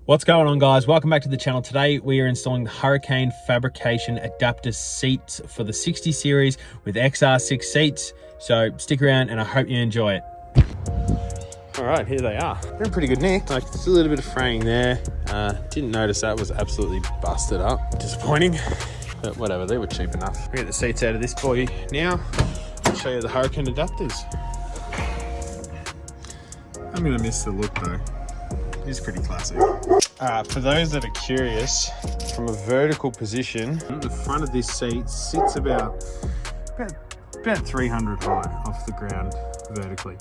What's going on, guys? Welcome back to the channel. Today we are installing the Huracan Fabrication Adaptor seats for the 60 series with XR6 seats. So stick around and I hope you enjoy it. All right, here they are. They're in pretty good nick. Like, there's a little bit of fraying there. Didn't notice that was absolutely busted up. Disappointing, but whatever, they were cheap enough. We'll get the seats out of this for you now. I'll show you the Huracan adapters. I'm gonna miss the look though. It's pretty classic. For those that are curious, from a vertical position, The front of this seat sits about 300 high off the ground vertically.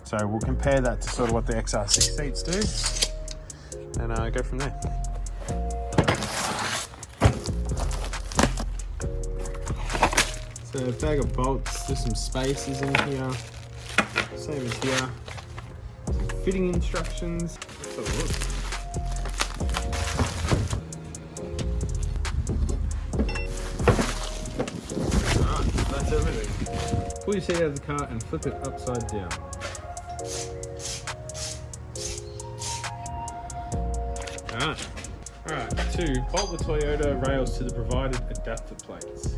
so we'll compare that to sort of what the XR6 seats do, and go from there. So a bag of bolts, there's some spacers in here, same as here. Some fitting instructions. Let's have a look. Alright, that's everything. Pull your seat out of the car and flip it upside down. Alright, 2. Bolt the Toyota rails to the provided adapter plates.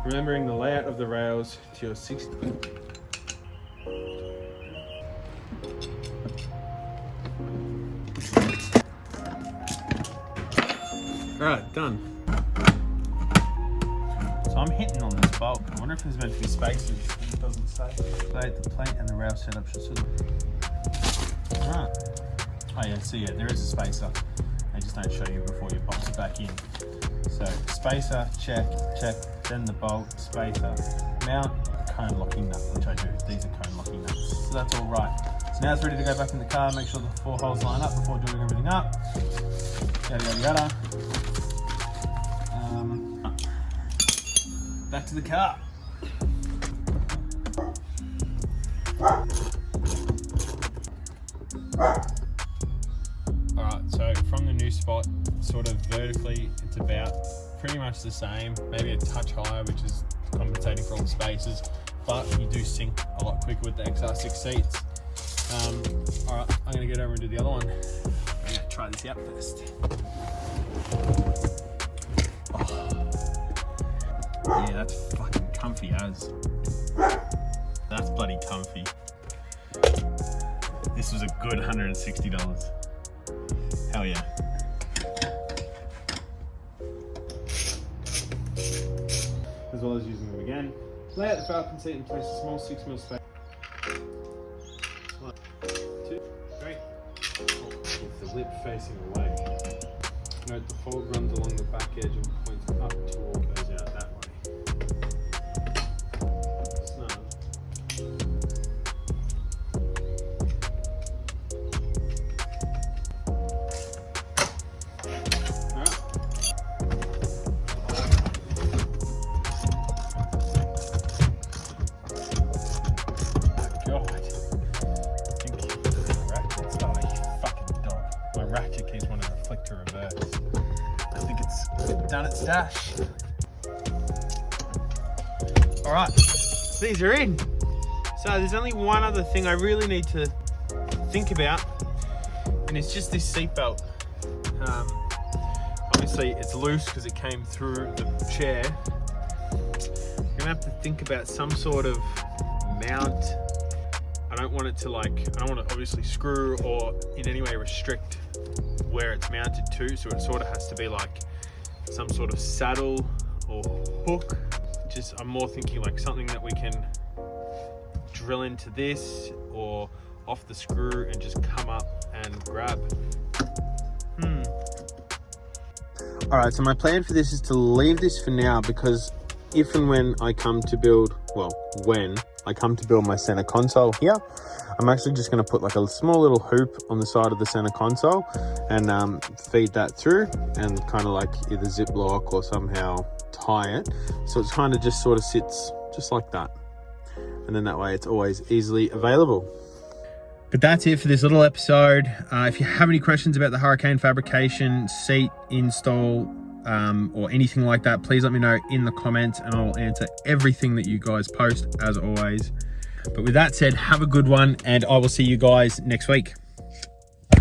Remembering the layout of the rails to your 60. Alright, done. So I'm hitting on this bolt. I wonder if there's meant to be spaces. It doesn't say. The plate and the rail setup should sort of. Ah. Oh yeah, see, there is a spacer. They just don't show you before you bolt it back in. So spacer, check. Then the bolt, spacer, mount, cone locking nut, which I do. These are cone locking nuts. So that's all right. So now it's ready to go back in the car. Make sure the 4 holes line up before doing everything up. Yada yada yada. Back to the car. Alright, so from the new spot, sort of vertically, it's about pretty much the same, maybe a touch higher, which is compensating for all the spaces, but you do sync a lot quicker with the XR6 seats. Alright, I'm going to get over and do the other one. I'm going to try this out first. Yeah, that's fucking comfy as. That's bloody comfy. This was a good $160. Hell yeah. As well as using them again. Lay out the Falcon seat and place a small 6mm space. 1, 2, 3. With the lip facing away. Note the fold runs along the back edge and points up toward goes out that way. Snug. Alright. God. I think the ratchet's oh, you fucking dog. My ratchet keeps wanting to flick to reverse. I think it's done its dash. All right, these are in. So there's only one other thing I really need to think about, and it's just this seat belt. Obviously it's loose because it came through the chair. I'm gonna have to think about some sort of mount. I don't want it to I don't want to obviously screw or in any way restrict where it's mounted to, so it sort of has to be like some sort of saddle or hook. I'm more thinking like something that we can drill into this or off the screw and just come up and grab. All right, so my plan for this is to leave this for now, because if and when I come to build, when I come to build my center console here, I'm actually just going to put like a small little hoop on the side of the center console and feed that through and kind of like either zip lock or somehow tie it, so it's kind of just sort of sits just like that, and then that way it's always easily available. But that's it for this little episode. If you have any questions about the Huracan Fabrication seat install or anything like that, please let me know in the comments and I'll answer everything that you guys post as always. But with that said, have a good one and I will see you guys next week.